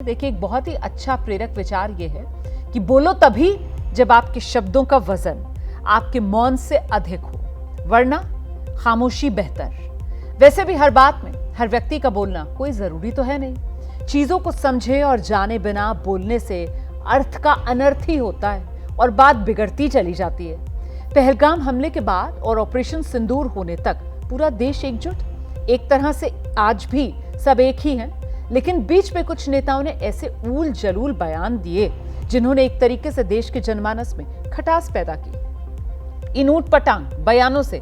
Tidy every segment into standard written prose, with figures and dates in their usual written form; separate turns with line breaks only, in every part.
देखिए, एक बहुत ही अच्छा प्रेरक विचार ये है कि बोलो तभी जब आपके शब्दों का वजन आपके मौन से अधिक हो, वरना खामोशी बेहतर। वैसे भी हर बात में हर व्यक्ति का बोलना कोई जरूरी तो है नहीं। चीजों को समझे और जाने बिना बोलने से अर्थ का अनर्थ ही होता है और बात बिगड़ती चली जाती है। पहलगाम हमले के बाद और ऑपरेशन सिंदूर होने तक पूरा देश एकजुट। एक तरह से आज भी सब एक ही हैं, लेकिन बीच में कुछ नेताओं ने ऐसे ऊल जलूल बयान दिए जिन्होंने एक तरीके से देश के जनमानस में खटास पैदा की। इन ऊटपटांग बयानों से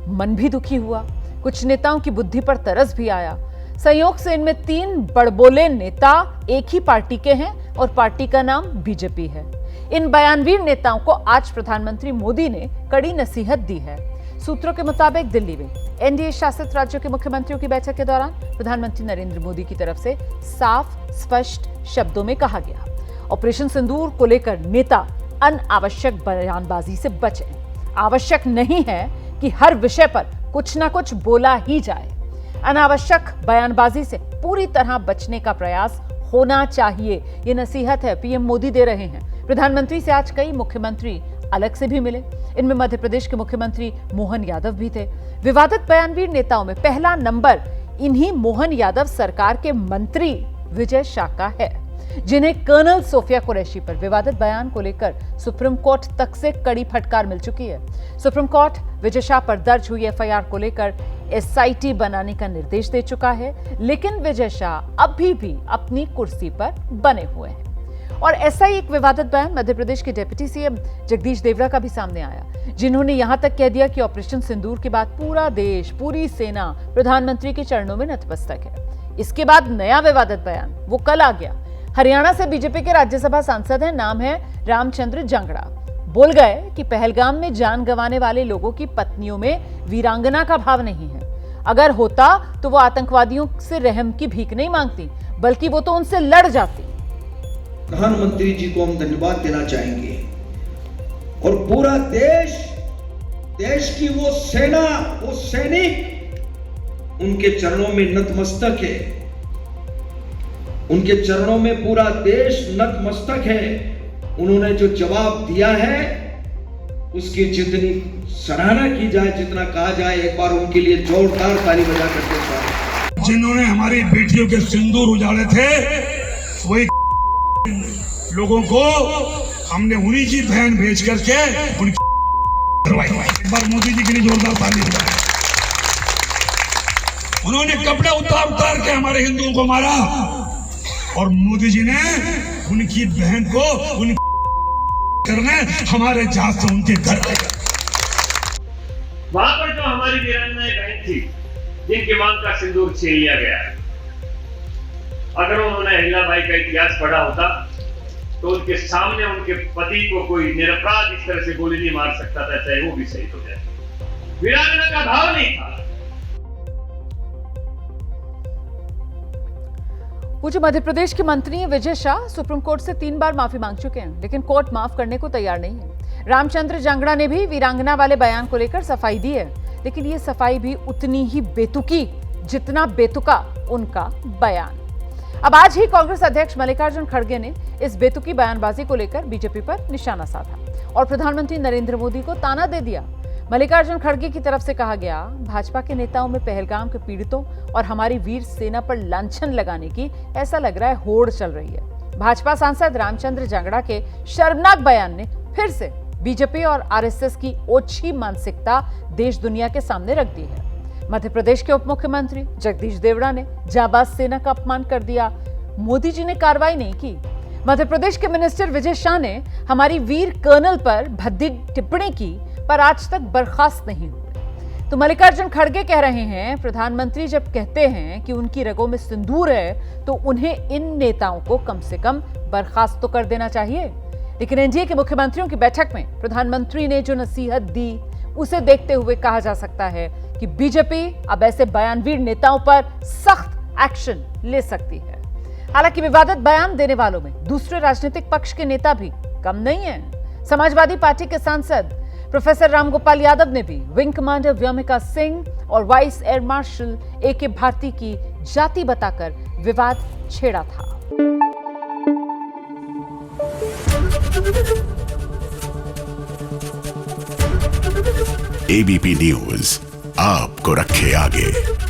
मन भी दुखी हुआ, कुछ नेताओं की बुद्धि पर तरस भी आया। संयोग से इनमें 3 बड़बोले नेता एक ही पार्टी के हैं और पार्टी का नाम बीजेपी है। इन बयानवीर नेताओं को आज प्रधानमंत्री मोदी ने कड़ी नसीहत दी है। सूत्रों के मुताबिक दिल्ली में एनडीए शासित राज्यों के मुख्यमंत्रियों की बैठक के दौरान प्रधानमंत्री नरेंद्र मोदी की तरफ से साफ स्पष्ट शब्दों में कहा गया, ऑपरेशन सिंदूर को लेकर नेता अनावश्यक बयानबाजी से बचें। आवश्यक नहीं है कि हर विषय पर कुछ ना कुछ बोला ही जाए। अनावश्यक बयानबाजी से पूरी तरह बचने का प्रयास होना चाहिए, ये नसीहत है पीएम मोदी दे रहे हैं। प्रधानमंत्री से आज कई मुख्यमंत्री अलग से भी मिले। इनमें मध्य प्रदेश के मुख्यमंत्री मोहन यादव भी थे। विवादित बयानवीर नेताओं में पहला नंबर इन्हीं मोहन यादव सरकार के मंत्री विजय शाह का है, जिन्हें कर्नल सोफिया कुरैशी पर विवादित बयान को लेकर सुप्रीम कोर्ट तक से कड़ी फटकार मिल चुकी है। सुप्रीम कोर्ट विजय शाह पर दर्ज हुई एफआईआर को लेकर एसआईटी बनाने का निर्देश दे चुका है, लेकिन विजय शाह अभी भी अपनी कुर्सी पर बने हुए हैं। और ऐसा ही एक विवादित बयान मध्य प्रदेश के डिप्टी सीएम जगदीश देवड़ा का भी सामने आया, जिन्होंने यहां तक कह दिया कि ऑपरेशन सिंदूर के बाद पूरा देश, पूरी सेना प्रधानमंत्री के चरणों में नतमस्तक है। इसके बाद नया विवादित बयान वो कल आ गया। हरियाणा से बीजेपी के राज्यसभा सांसद हैं, नाम है रामचंद्र जांगड़ा। बोल गए कि पहलगाम में जान गंवाने वाले लोगों की पत्नियों में वीरांगना का भाव नहीं है। अगर होता तो वो आतंकवादियों से रहम की भीख नहीं मांगती, बल्कि वो तो उनसे लड़ जाती।
प्रधानमंत्री जी को हम धन्यवाद देना चाहेंगे और पूरा देश की वो सेना, वो सैनिक उनके चरणों में नतमस्तक है। उनके चरणों में पूरा देश नतमस्तक है। उन्होंने जो जवाब दिया है उसकी जितनी सराहना की जाए, जितना कहा जाए, एक बार उनके लिए जोरदार ताली बजा करके स्वागत।
जिन्होंने हमारी बेटियों के सिंदूर उजाड़े थे, वही लोगों को हमने उन्हीं की बहन भेज करके उनकी करवाई। एक बार मोदी जी के लिए जोरदार ताली बजाएं। उन्होंने कपड़े उतार के हमारे हिंदुओं को मारा और मोदी जी ने उनकी बहन को उनकी करने हमारे जहाज से उनके घर ले गए।
वहां पर जो हमारी वीरांगनाएं बहन थी, जिनकी मांग का सिंदूर छीन लिया गया, अगर उन्होंने अहिल्याबाई का इतिहास पढ़ा होता तो उनके सामने उनके पति को कोई निरपराध इस तरह से गोली नहीं मार सकता था, चाहे वो भी शहीद हो जाए। वीरांगना का भाव नहीं था।
वो जो मध्य प्रदेश के मंत्री हैं विजय शाह, सुप्रीम कोर्ट से 3 बार माफी मांग चुके हैं, लेकिन कोर्ट माफ करने को तैयार नहीं है। रामचंद्र जांगड़ा ने भी वीरांगना वाले बयान को लेकर सफाई दी है, लेकिन ये सफाई भी उतनी ही बेतुकी जितना बेतुका उनका बयान। अब आज ही कांग्रेस अध्यक्ष मल्लिकार्जुन खड़गे ने इस बेतुकी बयानबाजी को लेकर बीजेपी पर निशाना साधा और प्रधानमंत्री नरेंद्र मोदी को ताना दे दिया। मल्लिकार्जुन खड़गे की तरफ से कहा गया, भाजपा के नेताओं में पहलगाम के पीड़ितों और हमारी वीर सेना पर लांछन लगाने की ऐसा लग रहा है होड़ चल रही है। भाजपा सांसद रामचंद्र जांगड़ा के शर्मनाक बयान ने फिर से बीजेपी और आरएसएस की ओछी मानसिकता देश दुनिया के सामने रख दी है। मध्य प्रदेश के उप मुख्यमंत्री जगदीश देवड़ा ने जाबाज सेना का अपमान कर दिया। मोदी जी ने कार्रवाई नहीं की। मध्य प्रदेश के मिनिस्टर विजय शाह ने हमारी वीर कर्नल पर भद्दी टिप्पणी की, पर आज तक बर्खास्त नहीं हुए। तो मल्लिकार्जुन खड़गे कह रहे हैं, प्रधानमंत्री जब कहते हैं कि उनकी रगों में सिंदूर है, तो उन्हें इन नेताओं को कम से कम बर्खास्त तो कर देना चाहिए। लेकिन एनडीए के मुख्यमंत्रियों की बैठक में प्रधानमंत्री ने जो नसीहत दी, उसे देखते हुए कहा जा सकता है कि बीजेपी अब ऐसे बयानवीर नेताओं पर सख्त एक्शन ले सकती है। हालांकि विवादित बयान देने वालों में दूसरे राजनीतिक पक्ष के नेता भी कम नहीं हैं। समाजवादी पार्टी के सांसद प्रोफेसर रामगोपाल यादव ने भी विंग कमांडर व्योमिका सिंह और वाइस एयर मार्शल ए के भारती की जाति बताकर विवाद छेड़ा था।
एबीपी न्यूज आपको रखे आगे।